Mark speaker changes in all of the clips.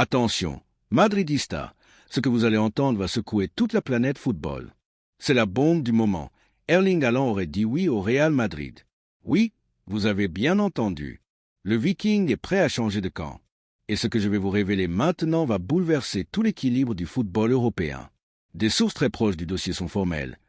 Speaker 1: Attention, Madridista, ce que vous allez entendre va secouer toute la planète football. C'est la bombe du moment. Erling Haaland aurait dit oui au Real Madrid. Oui, vous avez bien entendu. Le Viking est prêt à changer de camp. Et ce que je vais vous révéler maintenant va bouleverser tout l'équilibre du football européen. Des sources très proches du dossier sont formelles.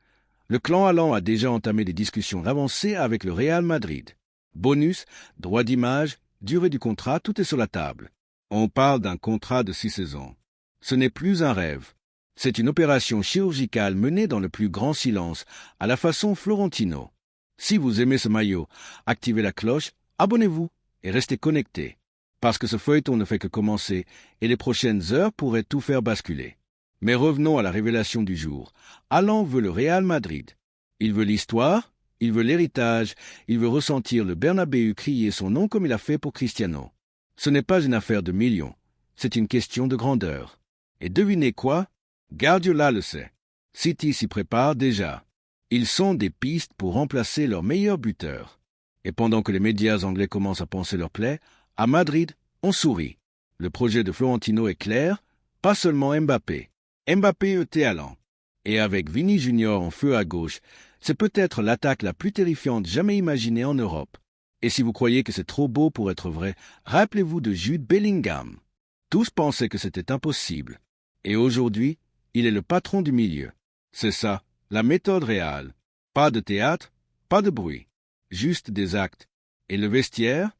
Speaker 1: Le clan Haaland a déjà entamé des discussions avancées avec le Real Madrid. Bonus, droit d'image, durée du contrat, tout est sur la table. On parle d'un contrat de 6 saisons. Ce n'est plus un rêve. C'est une opération chirurgicale menée dans le plus grand silence, à la façon Florentino. Si vous aimez ce maillot, activez la cloche, abonnez-vous et restez connectés. Parce que ce feuilleton ne fait que commencer et les prochaines heures pourraient tout faire basculer. Mais revenons à la révélation du jour. Haaland veut le Real Madrid. Il veut l'histoire, il veut l'héritage, il veut ressentir le Bernabéu crier son nom comme il a fait pour Cristiano. Ce n'est pas une affaire de millions, c'est une question de grandeur. Et devinez quoi? Guardiola le sait. City s'y prépare déjà. Ils sont des pistes pour remplacer leur meilleur buteur. Et pendant que les médias anglais commencent à penser leur plaie, à Madrid, on sourit. Le projet de Florentino est clair, pas seulement Mbappé. Mbappé était Haaland. Et avec Vini Junior en feu à gauche, c'est peut-être l'attaque la plus terrifiante jamais imaginée en Europe. Et si vous croyez que c'est trop beau pour être vrai, rappelez-vous de Jude Bellingham. Tous pensaient que c'était impossible. Et aujourd'hui, il est le patron du milieu. C'est ça, la méthode réelle. Pas de théâtre, pas de bruit. Juste des actes. Et le vestiaire,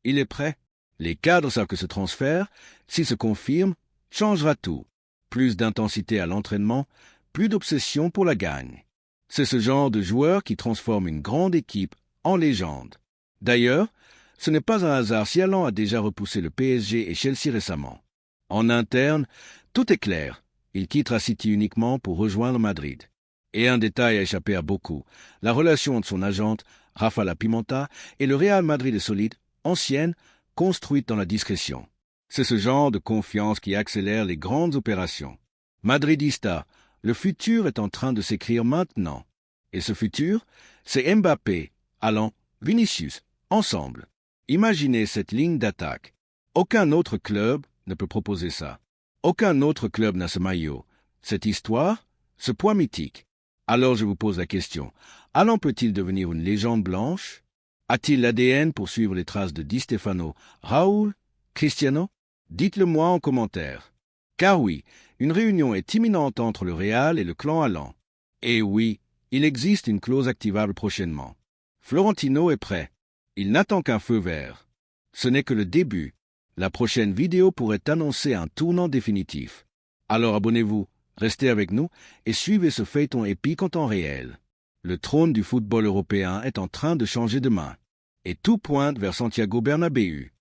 Speaker 1: il est prêt. Les cadres savent que ce transfert, s'il se confirme, changera tout. Plus d'intensité à l'entraînement, plus d'obsession pour la gagne. C'est ce genre de joueur qui transforme une grande équipe en légende. D'ailleurs, ce n'est pas un hasard si Haaland a déjà repoussé le PSG et Chelsea récemment. En interne, tout est clair. Il quittera City uniquement pour rejoindre Madrid. Et un détail a échappé à beaucoup. La relation entre son agente, Rafa Pimenta, et le Real Madrid est solide, ancienne, construite dans la discrétion. C'est ce genre de confiance qui accélère les grandes opérations. Madridista, le futur est en train de s'écrire maintenant. Et ce futur, c'est Mbappé, Haaland, Vinicius, ensemble. Imaginez cette ligne d'attaque. Aucun autre club ne peut proposer ça. Aucun autre club n'a ce maillot, cette histoire, ce poids mythique. Alors je vous pose la question, Haaland peut-il devenir une légende blanche? A-t-il l'ADN pour suivre les traces de Di Stefano, Raoul, Cristiano? Dites-le moi en commentaire. Car oui, une réunion est imminente entre le Real et le clan Haaland. Et oui, il existe une clause activable prochainement. Florentino est prêt. Il n'attend qu'un feu vert. Ce n'est que le début. La prochaine vidéo pourrait annoncer un tournant définitif. Alors abonnez-vous, restez avec nous et suivez ce feuilleton épique en temps réel. Le trône du football européen est en train de changer de main. Et tout pointe vers Santiago Bernabéu.